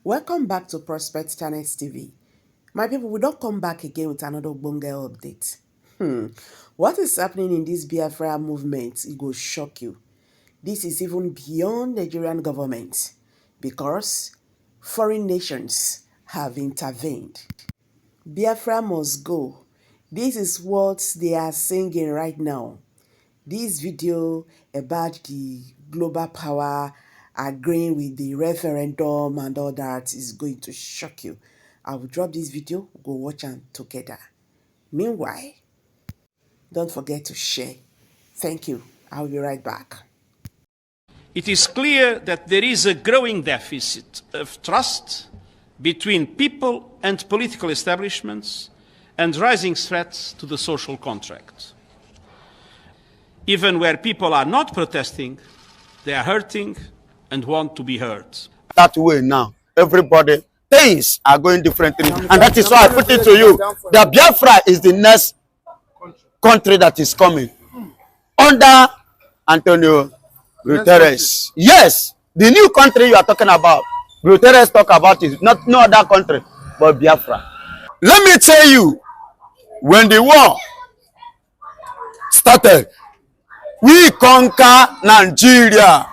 Welcome back to Prospect Channels TV. My people, we don't come back again with another bonga update. What is happening in this Biafra movement? It will shock you. This is even beyond Nigerian government because foreign nations have intervened. Biafra must go. This is what they are singing right now. This video about the global power agreeing with the referendum and all that is going to shock you. I will drop this video, go watch them together. Meanwhile, don't forget to share. Thank you. I'll be right back. It is clear that there is a growing deficit of trust between people and political establishments and rising threats to the social contract. Even where people are not protesting, they are hurting and want to be heard. That way now, everybody, things are going differently. And that is why I put it to you, that Biafra is the next country that is coming. Under Antonio Guterres. Yes, the new country you are talking about, Guterres talk about is not no other country, but Biafra. Let me tell you, when the war started, we conquer Nigeria.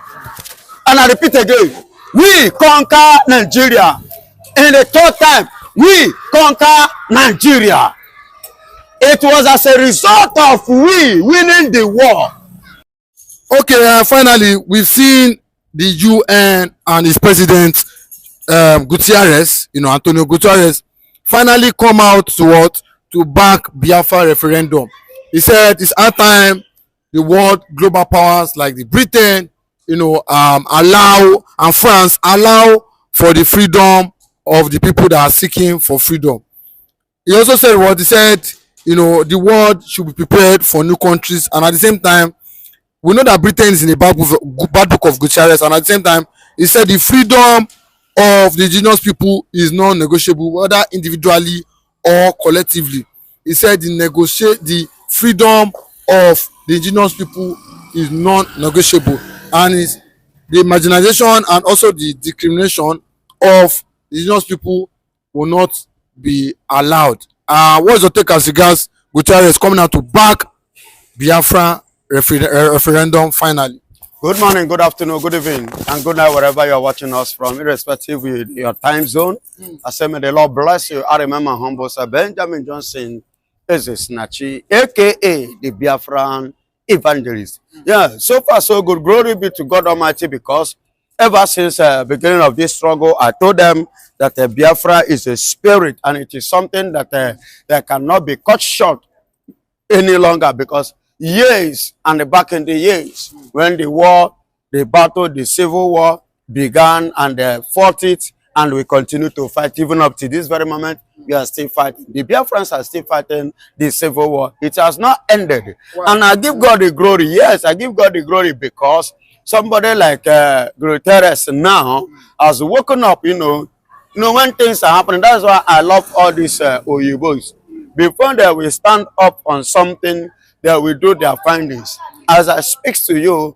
And I repeat again, we conquer Nigeria. In the third time, we conquer Nigeria. It was as a result of we winning the war. Okay, finally, we've seen the UN and its president, Guterres, Antonio Guterres, finally come out to what? To back Biafra referendum. He said it's our time the world global powers like the Britain, allow, and France allow for the freedom of the people that are seeking for freedom. He also said what he said, the world should be prepared for new countries, and at the same time, we know that Britain is in a bad book of Guterres, and at the same time, he said the freedom of the indigenous people is non-negotiable, whether individually or collectively. He said the freedom of the indigenous people is non-negotiable, and is the marginalization and also the discrimination of the indigenous people will not be allowed. What is your take as regards Guterres coming out to back Biafra referendum finally? Good morning, good afternoon, good evening, and good night wherever you are watching us from, irrespective of your time zone. I say may the Lord bless you. I remember humble Sir Benjamin Johnson is a snatchy, aka the Biafran evangelist. Yeah, so far so good. Glory be to God Almighty, because ever since the beginning of this struggle, I told them that Biafra is a spirit, and it is something that that cannot be cut short any longer, because years and back in the years when the war, the battle, the civil war began, and fought it, and we continue to fight even up to this very moment. We are still fighting. The Biafrans are still fighting the civil war. It has not ended. Wow. And I give God the glory. Yes, I give God the glory, because somebody like Guterres now has woken up, when things are happening. That's why I love all these Oyibos. Before they will stand up on something, they will do their findings. As I speak to you,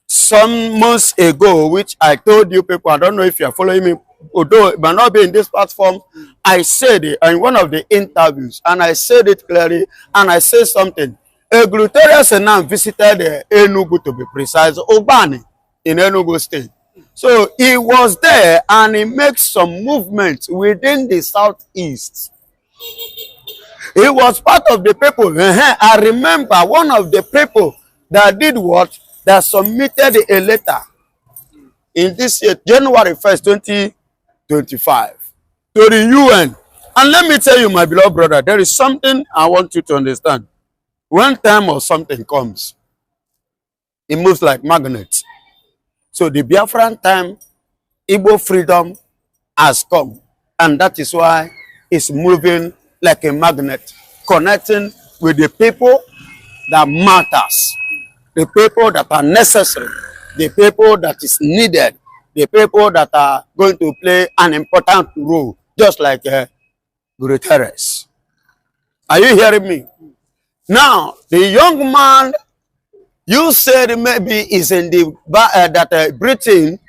some months ago, which I told you people, I don't know if you are following me, although it might not be in this platform, I said it in one of the interviews, and I said it clearly, and I said something. Guterres now visited Enugu, to be precise, Obani in Enugu State. So he was there, and he made some movements within the southeast. He was part of the people. I remember one of the people that did what? That submitted a letter in this year, January 1st, 2025, to the UN. And let me tell you, my beloved brother, there is something I want you to understand. When time or something comes, it moves like magnets. So the Biafran time, Igbo freedom has come. And that is why it's moving like a magnet, connecting with the people that matters, the people that are necessary, the people that is needed, the people that are going to play an important role, just like Guterres. Are you hearing me? Now, the young man you said maybe is in the Britain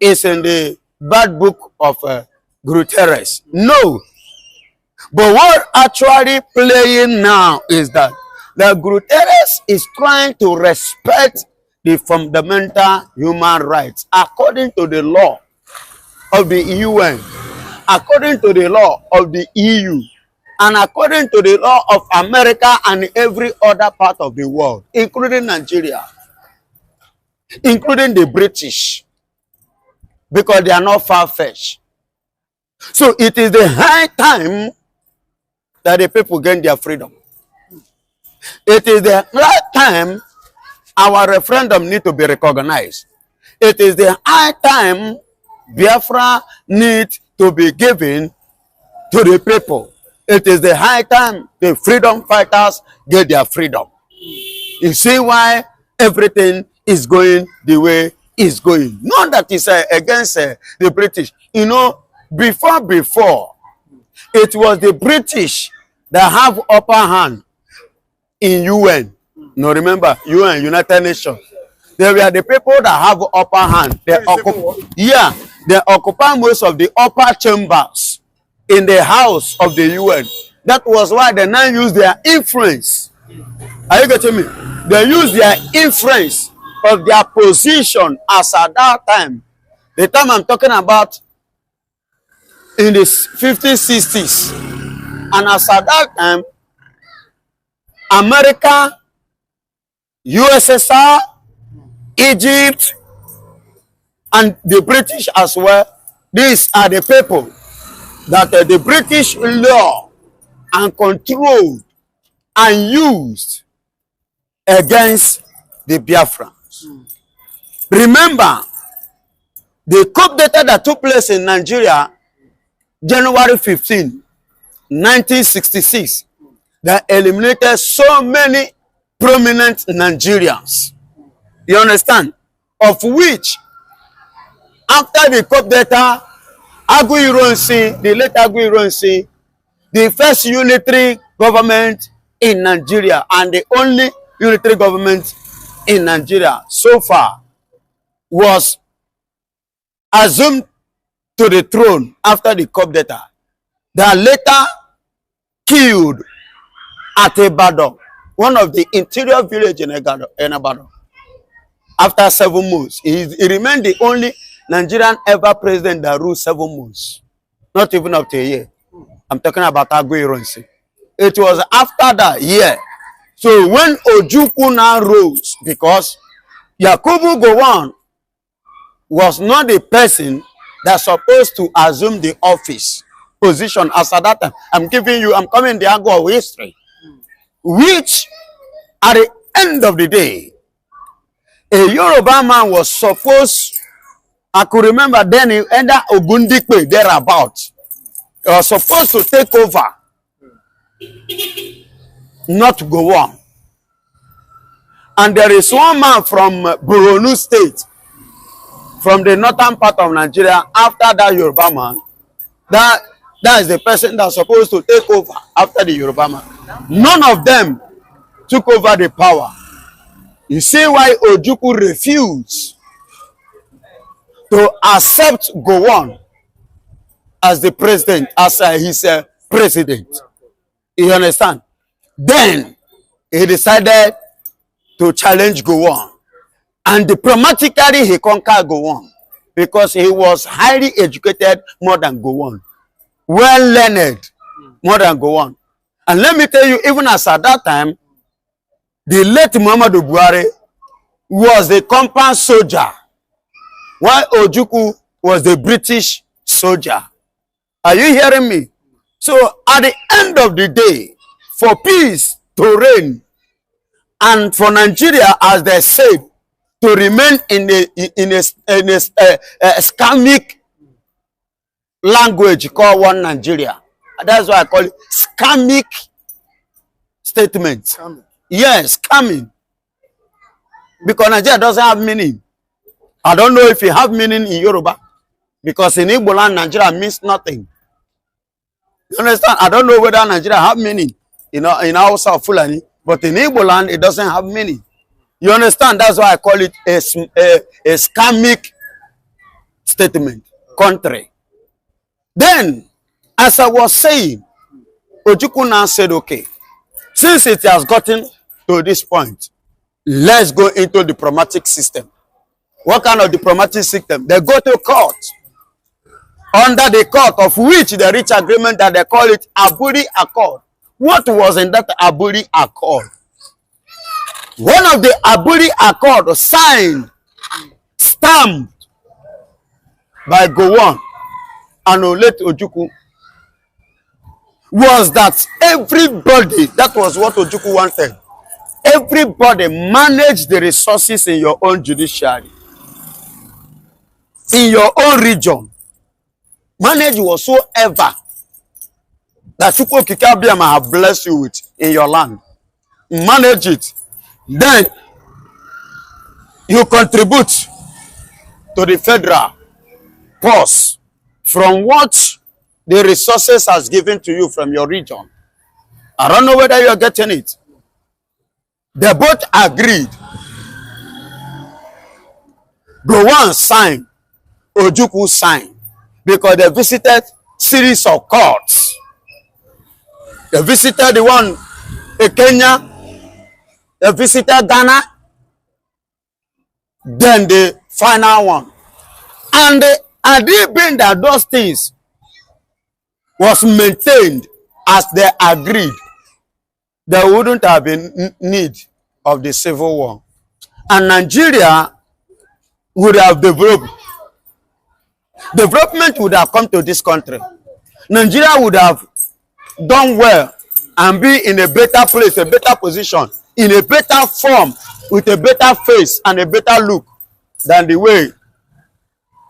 is in the bad book of Guterres. No. But what actually playing now is that the Guterres is trying to respect the fundamental human rights according to the law of the UN, according to the law of the EU, and according to the law of America and every other part of the world, including Nigeria, including the British, because they are not far-fetched. So it is the high time that the people gain their freedom. It is the right time our referendum need to be recognized. It is the high time Biafra needs to be given to the people. It is the high time the freedom fighters get their freedom. You see why everything is going the way it's going. Not that it's against the British. You know, before, it was the British that have upper hand in UN. No, remember, UN, United Nations. They were the people that have upper hand. They occupy most of the upper chambers in the house of the UN. That was why they now use their influence. Are you getting me? They use their influence of their position as at that time. The time I'm talking about in the 50s, 60s. And as at that time, America, USSR, Egypt, and the British as well, these are the people that the British law and controlled and used against the Biafrans. Remember, the coup d'etat that took place in Nigeria, January 15, 1966, that eliminated so many prominent Nigerians. You understand? Of which, after the coup d'etat, the late Agui, the first unitary government in Nigeria and the only unitary government in Nigeria so far, was assumed to the throne after the coup d'etat. They are later killed at Ibadan, one of the interior villages in Ibadan. After 7 months, he remained the only Nigerian ever president that ruled 7 months. Not even up to a year. I'm talking about Agui. It was after that year. So when Ojukwu now rose, because Yakubu Gowon was not the person that's supposed to assume the office position as at that time. I'm coming the angle of history. Which, at the end of the day, a Yoruba man was supposed, I could remember then, either Ogundikwe, thereabout, was supposed to take over, not to go on. And there is one man from Borno State, from the northern part of Nigeria, after that Yoruba man, that is the person that's supposed to take over after the Yoruba man. None of them took over the power. You see why Ojukwu refused to accept Gowon as the president, as his president. You understand? Then he decided to challenge Gowon. And diplomatically he conquered Gowon because he was highly educated more than Gowon. Well learned more than Gowon. And let me tell you, even as at that time, the late Muhammadu Buhari was the compound soldier, while Ojukwu was the British soldier. Are you hearing me? So at the end of the day, for peace to reign, and for Nigeria, as they said, to remain in a scamic language called one Nigeria. That's why I call it scamic statement. Scamming. Yes, scamming. Because Nigeria doesn't have meaning. I don't know if it have meaning in Yoruba. Because in Igbo land, Nigeria means nothing. You understand? I don't know whether Nigeria have meaning in Hausa or Fulani. But in Igbo land, it doesn't have meaning. You understand? That's why I call it a scamic statement. country. Then, as I was saying, Ojukwu now said, okay, since it has gotten to this point, let's go into diplomatic system. What kind of diplomatic system? They go to court. Under the court of which they reach agreement that they call it Aburi Accord. What was in that Aburi Accord? One of the Aburi Accord signed, stamped by Gowon and Olete Ojukwu was that everybody, that was what Ojukwu wanted, everybody manage the resources in your own judiciary, in your own region. Manage whatsoever that Chukwu Kikabiyama have blessed you with in your land. Manage it. Then you contribute to the federal purse from what the resources has given to you from your region. I don't know whether you are getting it. They both agreed. Gowon signed, Ojukwu signed, because they visited series of courts. They visited the one in Kenya, they visited Ghana, then the final one. And had it been that those things was maintained as they agreed, there wouldn't have been need of the civil war. And Nigeria would have developed. Development would have come to this country. Nigeria would have done well and be in a better place, a better position, in a better form, with a better face and a better look than the way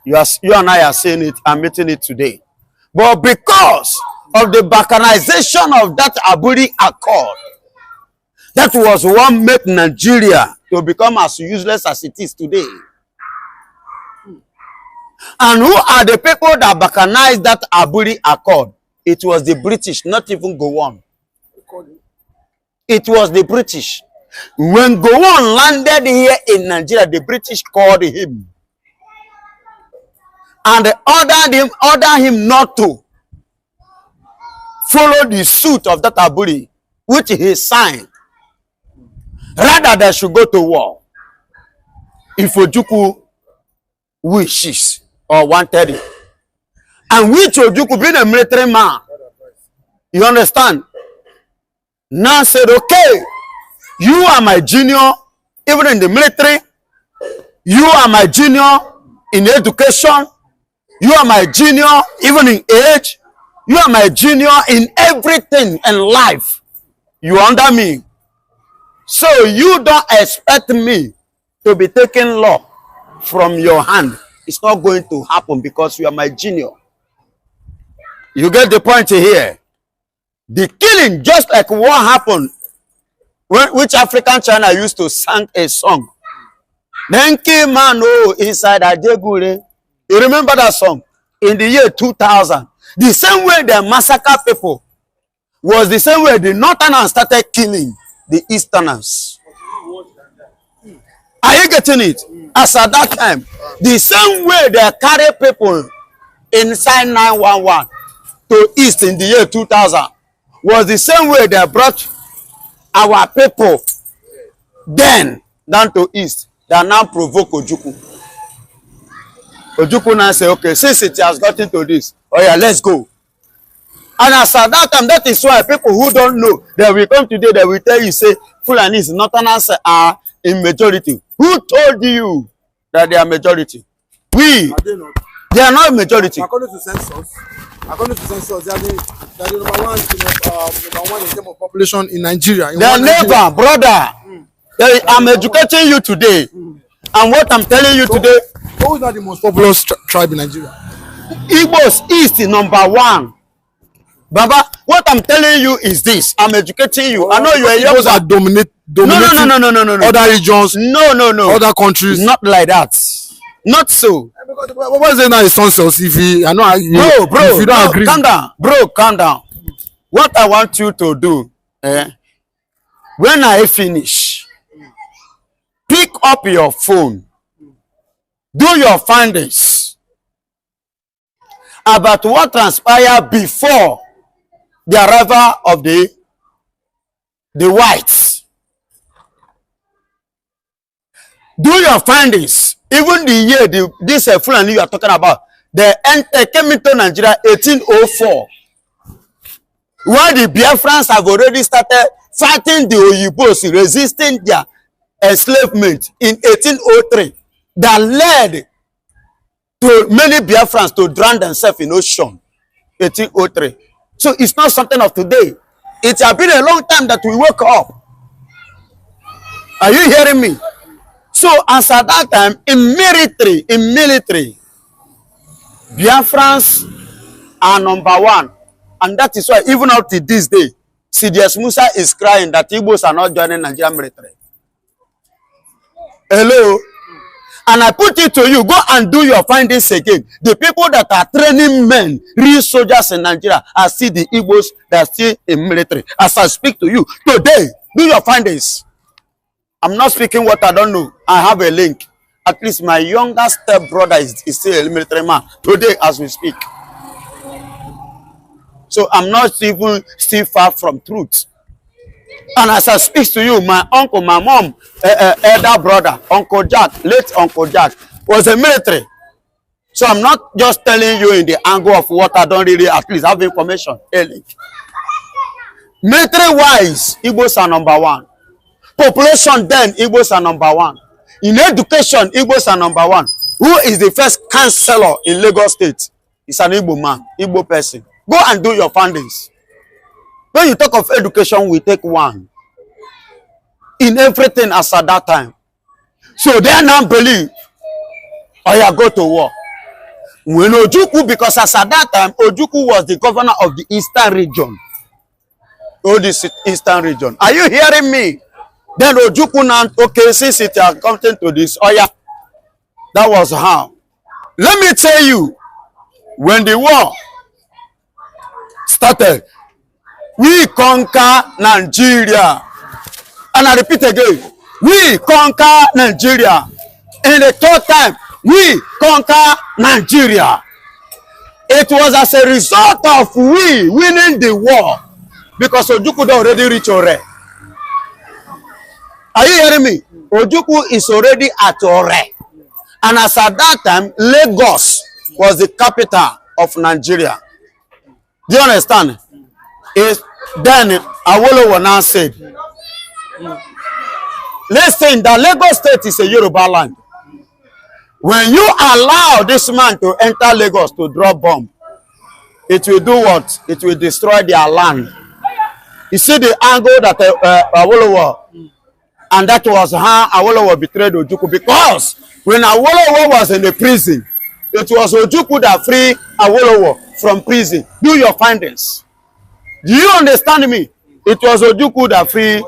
you and I are seeing it and meeting it today. But because of the balkanization of that Aburi Accord, that was what made Nigeria to become as useless as it is today. And who are the people that balkanized that Aburi Accord? It was the British, not even Gowon. It was the British. When Gowon landed here in Nigeria, the British called him and ordered him not to follow the suit of that Aburi, which he signed. Rather, they should go to war. If Ojukwu wishes or wanted it. And which Ojukwu, being a military man, you understand, now said, okay, you are my junior, even in the military. You are my junior in education. You are my junior even in age. You are my junior in everything in life. You are under me. So you don't expect me to be taking law from your hand. It's not going to happen because you are my junior. You get the point here. The killing, just like what happened, which African China used to sing a song. Nenki Mano inside Ajegure. You remember that song? In the year 2000. The same way they massacre people was the same way the Northerners started killing the Easterners. Are you getting it? As at that time, the same way they carry people inside 911 to East in the year 2000 was the same way they brought our people then down to East. They now provoke Ojukwu. Ojukwu now say, okay, since it has gotten to this, oh yeah, let's go. And as at that time, that is why people who don't know, they will come today, they will tell you, say, Fulanis, Northerners are in majority. Who told you that they are majority? We. Are they not? They are not majority. According to census, they are the number one in terms of population in Nigeria. They are never, brother. I'm educating you today. And what I'm telling you today. Who is not the most populous tribe in Nigeria? Igbos East is number one. Baba, what I'm telling you is this. I'm educating you. I know you are young. Those are dominating no. other regions. No. Other countries. Not like that. Not so. What is it now? It's census. If you, I know, bro, if you don't agree, calm down, bro, calm down. What I want you to do, when I finish, pick up your phone, do your findings, about what transpired before the arrival of the whites. Do your findings. Even the year this Fulani you are talking about, they came into Nigeria 1804. While the Biafrans have already started fighting the Oyibos, resisting their enslavement in 1803, that led to many Biafrans to drown themselves in ocean. 1803. So it's not something of today. It has been a long time that we woke up. Are you hearing me? So as at that time, in military, Biafrans are number one. And that is why even up to this day, CDS Musa is crying that Igbos are not joining Nigerian military. Hello? And I put it to you, go and do your findings again. The people that are training men, real soldiers in Nigeria, are still the Igbos that are still in military. As I speak to you today, do your findings. I'm not speaking what I don't know. I have a link. At least my younger step brother is still a military man today as we speak. So I'm not even still far from truth. And as I speak to you, my uncle, my mom, elder brother, Uncle Jack, late Uncle Jack, was a military. So I'm not just telling you in the angle of what I don't really at least have information. Military-wise, Igbos are number one. Population then, Igbos are number one. In education, Igbos are number one. Who is the first councillor in Lagos State? It's an Igbo man, Igbo person. Go and do your findings. When you talk of education, we take one. In everything as at that time. So they now believe, or you go to war. When Ojukwu, because as at that time, Ojukwu was the governor of the Eastern region. Oh, this Eastern region. Are you hearing me? Then Ojukwu now, okay, since it has come to this, oh yeah, that was how. Let me tell you, when the war started, we conquer Nigeria. And I repeat again, we conquer Nigeria. In the third time, we conquer Nigeria. It was as a result of we winning the war. Because Ojukwu already reached Ore. Are you hearing me? Ojukwu is already at Ore. And as at that time, Lagos was the capital of Nigeria. Do you understand? Then Awolowo now said, listen, that Lagos State is a Yoruba land. When you allow this man to enter Lagos to drop bomb, it will do what? It will destroy their land. You see the angle that Awolowo, and that was how Awolowo betrayed Ojukwu, because when Awolowo was in the prison, it was Ojukwu that freed Awolowo from prison. Do your findings. Do you understand me? It was Ojukwu that freed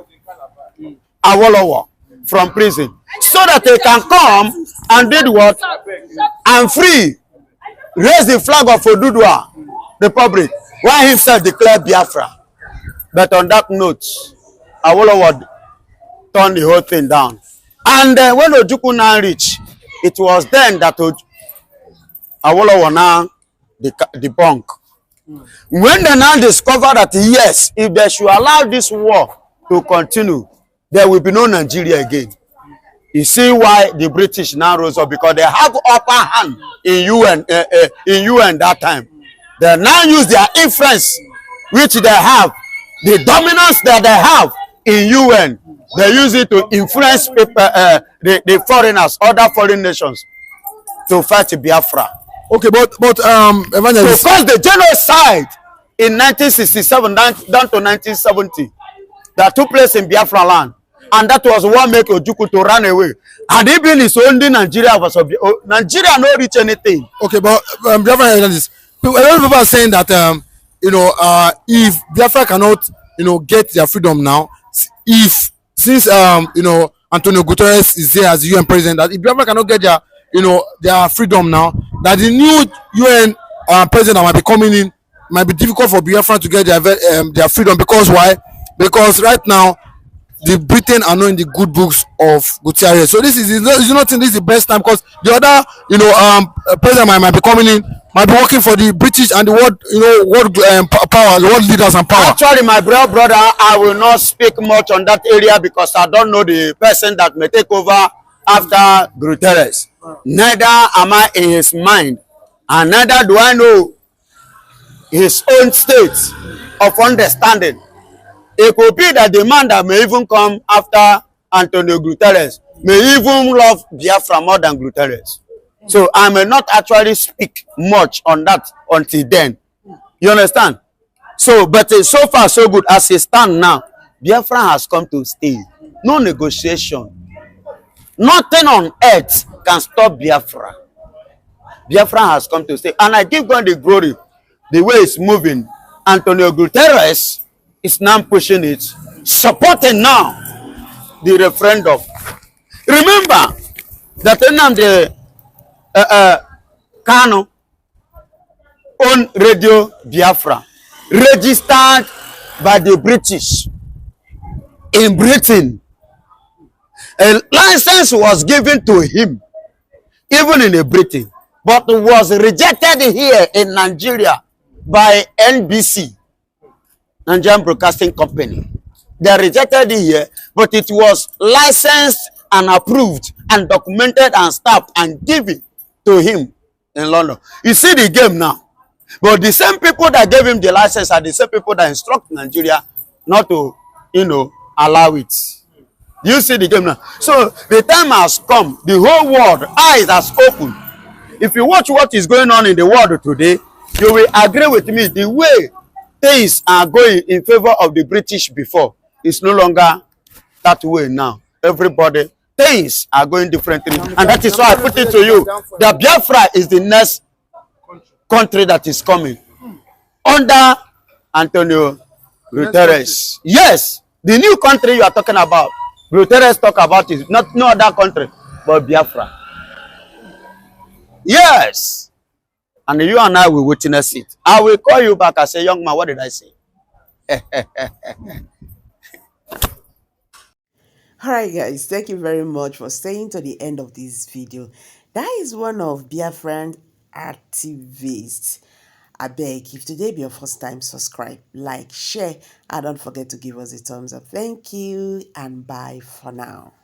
Awolowo from prison, so that they can come and did what? And free, raise the flag of Oduduwa Republic, while himself declared Biafra. But on that note, Awolowo turned the whole thing down. And when Ojukwu now reached, it was then that Awolowo now debunk. When they now discover that yes, if they should allow this war to continue, there will be no Nigeria again. You see why the British now rose up, because they have upper hand in UN that time. They now use their influence, which they have, the dominance that they have in UN. They use it to influence people, the foreigners, other foreign nations, to fight Biafra. Okay, but Evangelist, because the genocide in 1967 down to 1970 that took place in Biafra land, and that was what made Ojukwu to run away. And even his own Nigeria was Nigeria no reach anything. okay, but Biafra Evangelist, a lot of people are saying that if Biafra cannot get their freedom now, since Antonio Guterres is there as the UN president, that if Biafra cannot get their freedom now, that the new UN president that might be coming in might be difficult for Biafra to get their freedom. Because why? Because right now the Britain are not in the good books of Guterres. So this is not this is the best time, because the other president might be coming in might be working for the British and the world, power, the world leaders and power. Actually, my brother, I will not speak much on that area because I don't know the person that may take over after Guterres. Neither am I in his mind, and neither do I know his own state of understanding. It could be that the man that may even come after Antonio Guterres may even love Biafra more than Guterres. So I may not actually speak much on that until then. You understand? So, but so far so good as it stands now, Biafra has come to stay. No negotiation. Nothing on earth can stop Biafra. Biafra has come to stay. And I give God the glory. The way it's moving, Antonio Guterres is now pushing it, supporting now the referendum. Remember that the Kano on Radio Biafra, registered by the British in Britain. A license was given to him, even in Britain, but was rejected here in Nigeria by NBC, Nigerian Broadcasting Company. They rejected it here, but it was licensed and approved and documented and stamped and given to him in London. You see the game now. But the same people that gave him the license are the same people that instruct Nigeria not to, allow it. You see the game now. So the time has come. The whole world, eyes has opened. If you watch what is going on in the world today, you will agree with me. The way things are going in favor of the British before is no longer that way now. Everybody, things are going differently. And that is why I put it to you that Biafra is the next country that is coming under Antonio Guterres. Yes, the new country you are talking about, Guterres talk about is not no other country but Biafra. Yes, and you and I will witness it. I will call you back and say, young man, what did I say? Alright guys, thank you very much for staying to the end of this video. That is one of Biafran activists. I beg, if today be your first time, subscribe, like, share, and don't forget to give us a thumbs up. Thank you and bye for now.